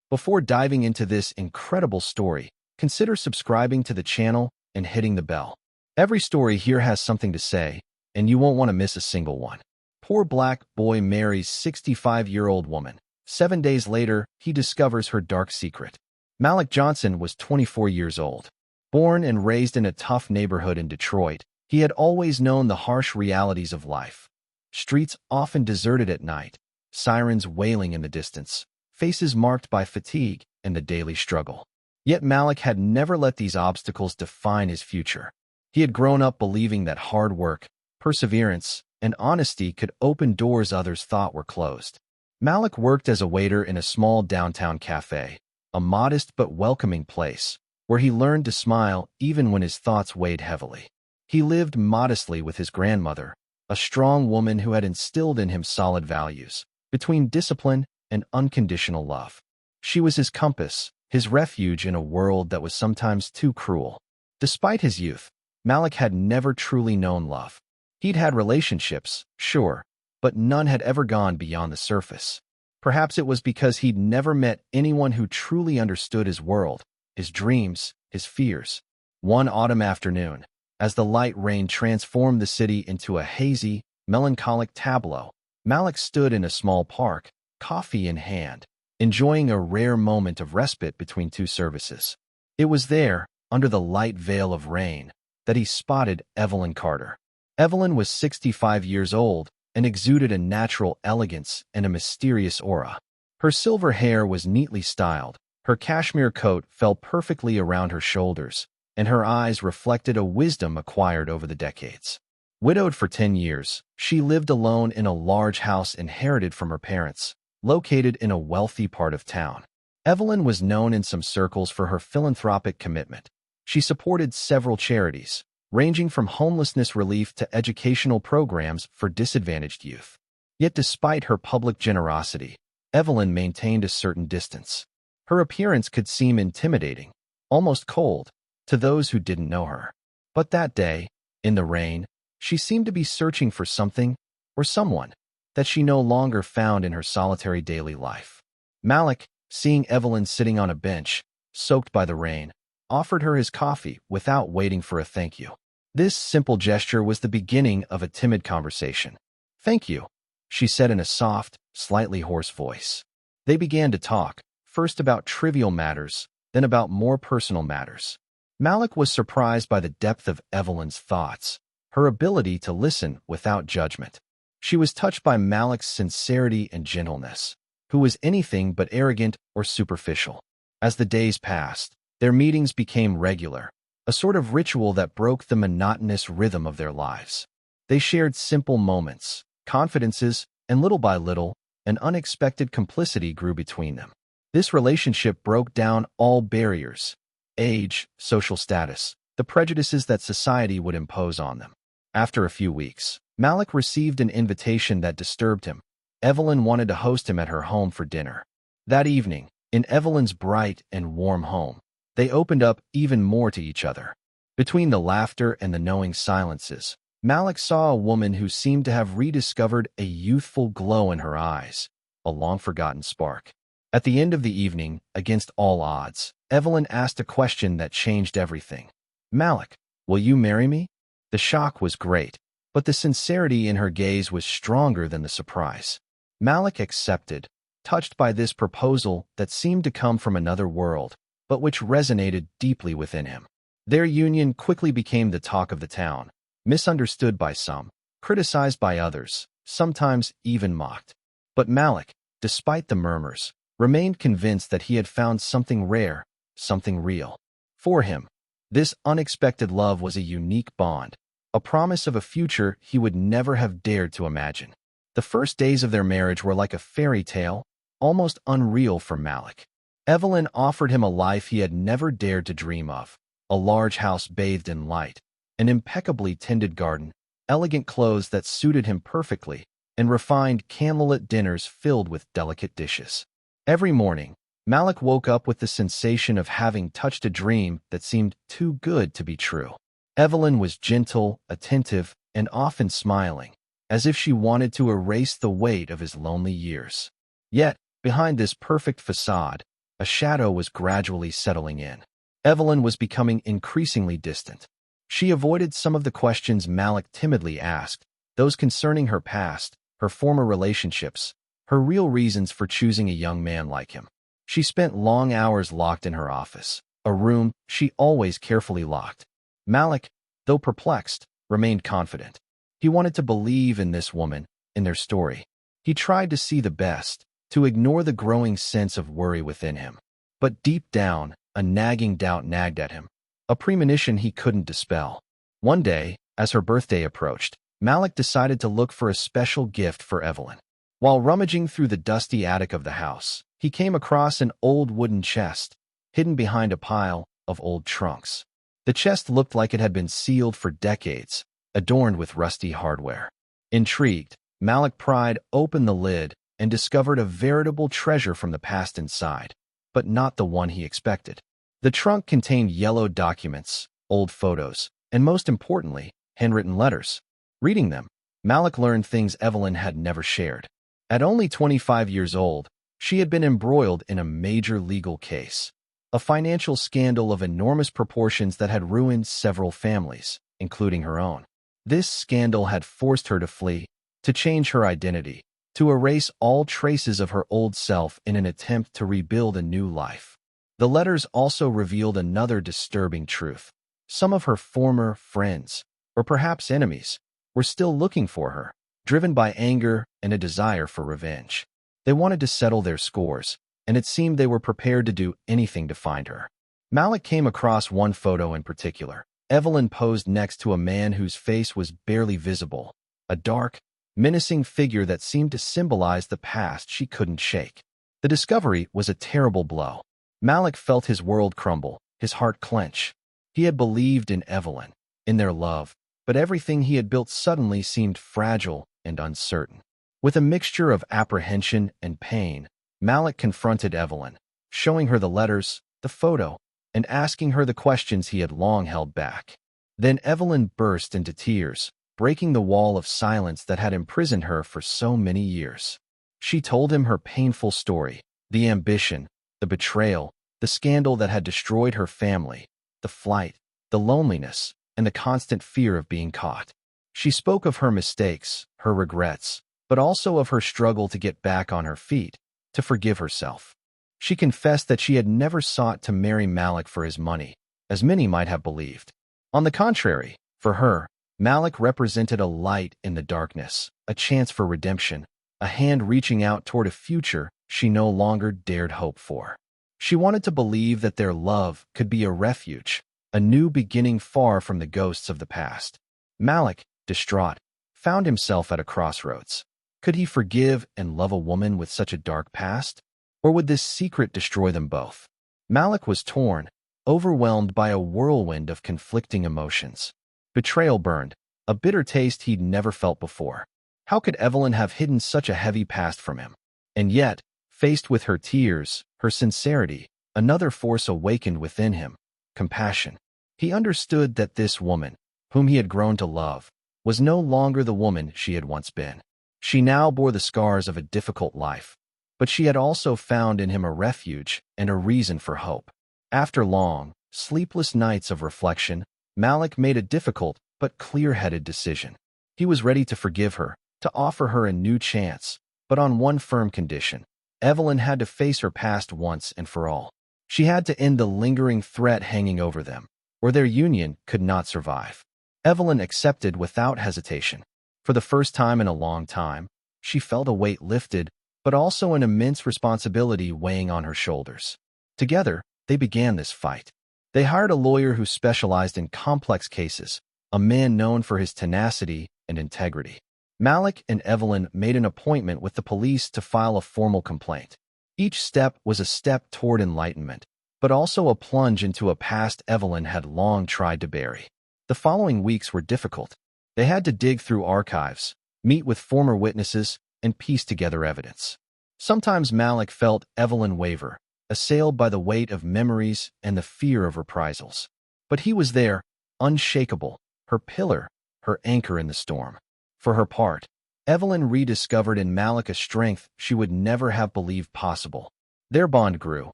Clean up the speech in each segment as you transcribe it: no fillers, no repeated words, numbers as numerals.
Before diving into this incredible story, consider subscribing to the channel and hitting the bell. Every story here has something to say, and you won't want to miss a single one. Poor black boy marries 65-year-old woman. 7 days later, he discovers her dark secret. Malik Johnson was 24 years old. Born and raised in a tough neighborhood in Detroit, he had always known the harsh realities of life. Streets often deserted at night, sirens wailing in the distance, faces marked by fatigue and the daily struggle. Yet Malik had never let these obstacles define his future. He had grown up believing that hard work, perseverance, and honesty could open doors others thought were closed. Malik worked as a waiter in a small downtown cafe, a modest but welcoming place, where he learned to smile even when his thoughts weighed heavily. He lived modestly with his grandmother, a strong woman who had instilled in him solid values, between discipline and unconditional love. She was his compass, his refuge in a world that was sometimes too cruel. Despite his youth, Malik had never truly known love. He'd had relationships, sure, but none had ever gone beyond the surface. Perhaps it was because he'd never met anyone who truly understood his world, his dreams, his fears. One autumn afternoon, as the light rain transformed the city into a hazy, melancholic tableau, Malik stood in a small park, coffee in hand, enjoying a rare moment of respite between two services. It was there, under the light veil of rain, that he spotted Evelyn Carter. Evelyn was 65 years old and exuded a natural elegance and a mysterious aura. Her silver hair was neatly styled, her cashmere coat fell perfectly around her shoulders, and her eyes reflected a wisdom acquired over the decades. Widowed for 10 years, she lived alone in a large house inherited from her parents, located in a wealthy part of town. Evelyn was known in some circles for her philanthropic commitment. She supported several charities, ranging from homelessness relief to educational programs for disadvantaged youth. Yet despite her public generosity, Evelyn maintained a certain distance. Her appearance could seem intimidating, almost cold, to those who didn't know her. But that day, in the rain, she seemed to be searching for something, or someone, that she no longer found in her solitary daily life. Malik, seeing Evelyn sitting on a bench, soaked by the rain, offered her his coffee without waiting for a thank you. This simple gesture was the beginning of a timid conversation. "Thank you," she said in a soft, slightly hoarse voice. They began to talk, first about trivial matters, then about more personal matters. Malik was surprised by the depth of Evelyn's thoughts, her ability to listen without judgment. She was touched by Malik's sincerity and gentleness, who was anything but arrogant or superficial. As the days passed, their meetings became regular, a sort of ritual that broke the monotonous rhythm of their lives. They shared simple moments, confidences, and little by little, an unexpected complicity grew between them. This relationship broke down all barriers: age, social status, the prejudices that society would impose on them. After a few weeks, Malik received an invitation that disturbed him. Evelyn wanted to host him at her home for dinner. That evening, in Evelyn's bright and warm home, they opened up even more to each other. Between the laughter and the knowing silences, Malik saw a woman who seemed to have rediscovered a youthful glow in her eyes, a long-forgotten spark. At the end of the evening, against all odds, Evelyn asked a question that changed everything. "Malik, will you marry me?" The shock was great, but the sincerity in her gaze was stronger than the surprise. Malik accepted, touched by this proposal that seemed to come from another world, but which resonated deeply within him. Their union quickly became the talk of the town, misunderstood by some, criticized by others, sometimes even mocked. But Malik, despite the murmurs, remained convinced that he had found something rare, something real. For him, this unexpected love was a unique bond, a promise of a future he would never have dared to imagine. The first days of their marriage were like a fairy tale, almost unreal for Malik. Evelyn offered him a life he had never dared to dream of: a large house bathed in light, an impeccably tended garden, elegant clothes that suited him perfectly, and refined candlelit dinners filled with delicate dishes. Every morning, Malik woke up with the sensation of having touched a dream that seemed too good to be true. Evelyn was gentle, attentive, and often smiling, as if she wanted to erase the weight of his lonely years. Yet, behind this perfect facade, A shadow was gradually settling in. Evelyn was becoming increasingly distant. She avoided some of the questions Malik timidly asked, those concerning her past, her former relationships, her real reasons for choosing a young man like him. She spent long hours locked in her office, a room she always carefully locked. Malik, though perplexed, remained confident. He wanted to believe in this woman, in their story. He tried to see the best, to ignore the growing sense of worry within him. But deep down, a nagging doubt nagged at him, a premonition he couldn't dispel. One day, as her birthday approached, Malik decided to look for a special gift for Evelyn. While rummaging through the dusty attic of the house, he came across an old wooden chest, hidden behind a pile of old trunks. The chest looked like it had been sealed for decades, adorned with rusty hardware. Intrigued, Malik pried open the lid and discovered a veritable treasure from the past inside, but not the one he expected. The trunk contained yellowed documents, old photos, and most importantly, handwritten letters. Reading them, Malik learned things Evelyn had never shared. At only 25 years old, she had been embroiled in a major legal case, a financial scandal of enormous proportions that had ruined several families, including her own. This scandal had forced her to flee, to change her identity, to erase all traces of her old self in an attempt to rebuild a new life. The letters also revealed another disturbing truth. Some of her former friends, or perhaps enemies, were still looking for her, driven by anger and a desire for revenge. They wanted to settle their scores, and it seemed they were prepared to do anything to find her. Malik came across one photo in particular. Evelyn posed next to a man whose face was barely visible, a dark, menacing figure that seemed to symbolize the past she couldn't shake. The discovery was a terrible blow. Malik felt his world crumble, his heart clench. He had believed in Evelyn, in their love, but everything he had built suddenly seemed fragile and uncertain. With a mixture of apprehension and pain, Malik confronted Evelyn, showing her the letters, the photo, and asking her the questions he had long held back. Then Evelyn burst into tears, breaking the wall of silence that had imprisoned her for so many years. She told him her painful story, the ambition, the betrayal, the scandal that had destroyed her family, the flight, the loneliness, and the constant fear of being caught. She spoke of her mistakes, her regrets, but also of her struggle to get back on her feet, to forgive herself. She confessed that she had never sought to marry Malik for his money, as many might have believed. On the contrary, for her, Malik represented a light in the darkness, a chance for redemption, a hand reaching out toward a future she no longer dared hope for. She wanted to believe that their love could be a refuge, a new beginning far from the ghosts of the past. Malik, distraught, found himself at a crossroads. Could he forgive and love a woman with such a dark past? Or would this secret destroy them both? Malik was torn, overwhelmed by a whirlwind of conflicting emotions. Betrayal burned, a bitter taste he'd never felt before. How could Evelyn have hidden such a heavy past from him? And yet, faced with her tears, her sincerity, another force awakened within him, compassion. He understood that this woman, whom he had grown to love, was no longer the woman she had once been. She now bore the scars of a difficult life, but she had also found in him a refuge and a reason for hope. After long, sleepless nights of reflection, Malik made a difficult but clear-headed decision. He was ready to forgive her, to offer her a new chance, but on one firm condition. Evelyn had to face her past once and for all. She had to end the lingering threat hanging over them, or their union could not survive. Evelyn accepted without hesitation. For the first time in a long time, she felt a weight lifted, but also an immense responsibility weighing on her shoulders. Together, they began this fight. They hired a lawyer who specialized in complex cases, a man known for his tenacity and integrity. Malik and Evelyn made an appointment with the police to file a formal complaint. Each step was a step toward enlightenment, but also a plunge into a past Evelyn had long tried to bury. The following weeks were difficult. They had to dig through archives, meet with former witnesses, and piece together evidence. Sometimes Malik felt Evelyn waver, assailed by the weight of memories and the fear of reprisals. But he was there, unshakable, her pillar, her anchor in the storm. For her part, Evelyn rediscovered in Malik a strength she would never have believed possible. Their bond grew,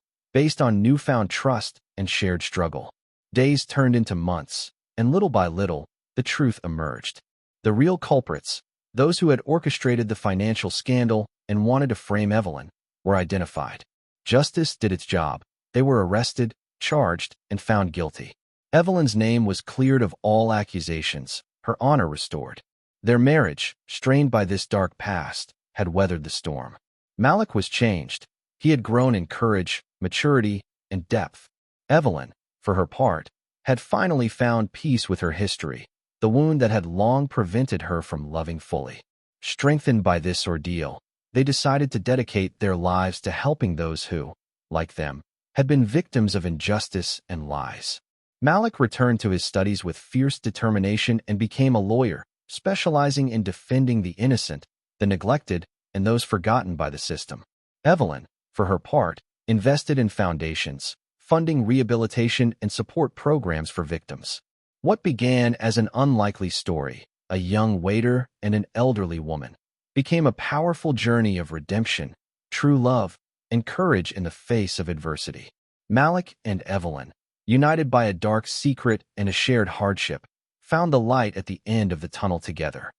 based on newfound trust and shared struggle. Days turned into months, and little by little, the truth emerged. The real culprits, those who had orchestrated the financial scandal and wanted to frame Evelyn, were identified. Justice did its job. They were arrested, charged, and found guilty. Evelyn's name was cleared of all accusations, her honor restored. Their marriage, strained by this dark past, had weathered the storm. Malik was changed. He had grown in courage, maturity, and depth. Evelyn, for her part, had finally found peace with her history, the wound that had long prevented her from loving fully. Strengthened by this ordeal, they decided to dedicate their lives to helping those who, like them, had been victims of injustice and lies. Malik returned to his studies with fierce determination and became a lawyer, specializing in defending the innocent, the neglected, and those forgotten by the system. Evelyn, for her part, invested in foundations, funding rehabilitation and support programs for victims. What began as an unlikely story, a young waiter and an elderly woman, became a powerful journey of redemption, true love, and courage in the face of adversity. Malik and Evelyn, united by a dark secret and a shared hardship, found the light at the end of the tunnel together.